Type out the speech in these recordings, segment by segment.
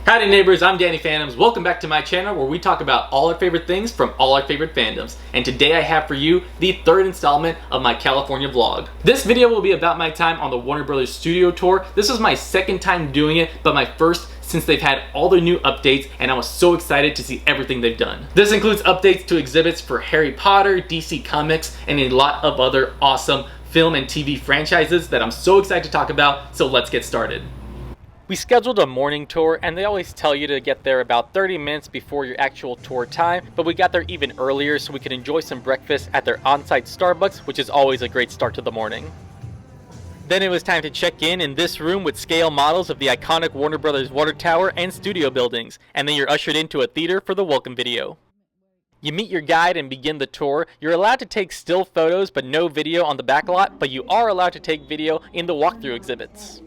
Howdy neighbors, I'm Danny Phantoms. Welcome back to my channel where we talk about all our favorite things from all our favorite fandoms. And today I have for you the third installment of my California vlog. This video will be about my time on the Warner Brothers studio tour. This was my second time doing it, but my first since they've had all their new updates, and I was so excited to see everything they've done. This includes updates to exhibits for Harry Potter, DC Comics, and a lot of other awesome film and TV franchises that I'm so excited to talk about, so let's get started. We scheduled a morning tour, and they always tell you to get there about 30 minutes before your actual tour time, but we got there even earlier so we could enjoy some breakfast at their on-site Starbucks, which is always a great start to the morning. Then it was time to check in this room with scale models of the iconic Warner Brothers water tower and studio buildings, and then you're ushered into a theater for the welcome video. You meet your guide and begin the tour. You're allowed to take still photos but no video on the back lot, but you are allowed to take video in the walkthrough exhibits.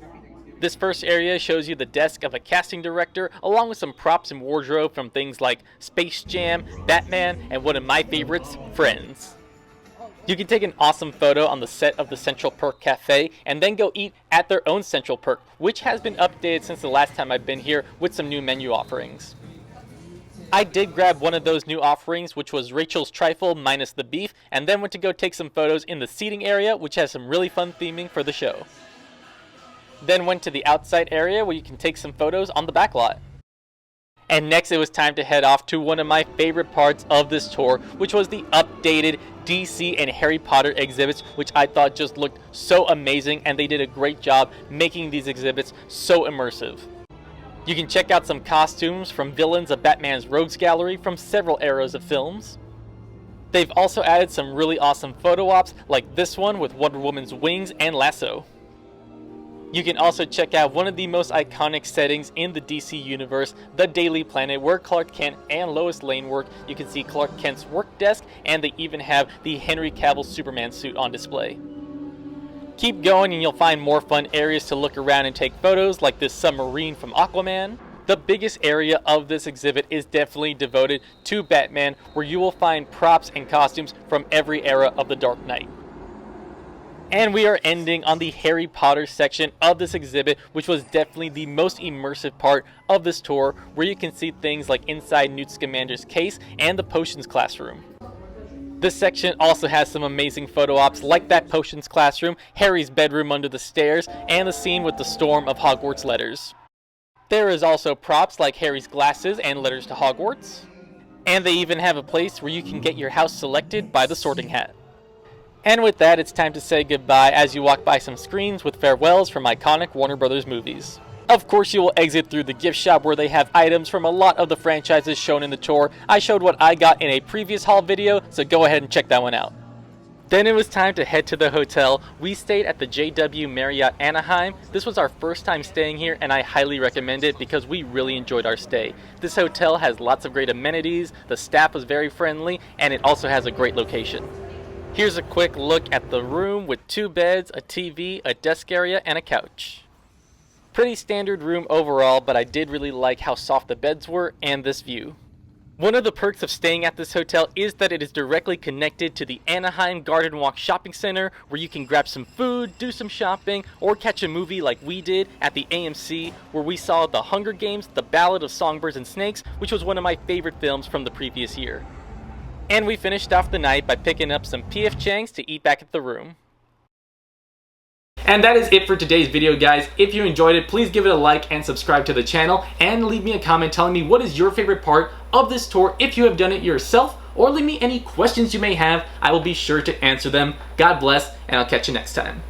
This first area shows you the desk of a casting director, along with some props and wardrobe from things like Space Jam, Batman, and one of my favorites, Friends. You can take an awesome photo on the set of the Central Perk Cafe, and then go eat at their own Central Perk, which has been updated since the last time I've been here with some new menu offerings. I did grab one of those new offerings, which was Rachel's Trifle minus the beef, and then went to go take some photos in the seating area, which has some really fun theming for the show. Then went to the outside area where you can take some photos on the back lot. And next it was time to head off to one of my favorite parts of this tour, which was the updated DC and Harry Potter exhibits, which I thought just looked so amazing, and they did a great job making these exhibits so immersive. You can check out some costumes from villains of Batman's Rogues Gallery from several eras of films. They've also added some really awesome photo ops like this one with Wonder Woman's wings and lasso. You can also check out one of the most iconic settings in the DC universe, the Daily Planet, where Clark Kent and Lois Lane work. You can see Clark Kent's work desk, and they even have the Henry Cavill Superman suit on display. Keep going and you'll find more fun areas to look around and take photos, like this submarine from Aquaman. The biggest area of this exhibit is definitely devoted to Batman, where you will find props and costumes from every era of the Dark Knight. And we are ending on the Harry Potter section of this exhibit, which was definitely the most immersive part of this tour, where you can see things like inside Newt Scamander's case and the potions classroom. This section also has some amazing photo ops like that potions classroom, Harry's bedroom under the stairs, and the scene with the storm of Hogwarts letters. There is also props like Harry's glasses and letters to Hogwarts. And they even have a place where you can get your house selected by the sorting hat. And with that, it's time to say goodbye as you walk by some screens with farewells from iconic Warner Brothers movies. Of course, you will exit through the gift shop where they have items from a lot of the franchises shown in the tour. I showed what I got in a previous haul video, so go ahead and check that one out. Then it was time to head to the hotel. We stayed at the JW Marriott Anaheim. This was our first time staying here, and I highly recommend it because we really enjoyed our stay. This hotel has lots of great amenities, the staff was very friendly, and it also has a great location. Here's a quick look at the room with 2 beds, a TV, a desk area, and a couch. Pretty standard room overall, but I did really like how soft the beds were and this view. One of the perks of staying at this hotel is that it is directly connected to the Anaheim Garden Walk Shopping Center, where you can grab some food, do some shopping, or catch a movie like we did at the AMC, where we saw The Hunger Games, The Ballad of Songbirds and Snakes, which was one of my favorite films from the previous year. And we finished off the night by picking up some P.F. Chang's to eat back at the room. And that is it for today's video, guys. If you enjoyed it, please give it a like and subscribe to the channel, and leave me a comment telling me what is your favorite part of this tour if you have done it yourself, or leave me any questions you may have. I will be sure to answer them. God bless, and I'll catch you next time.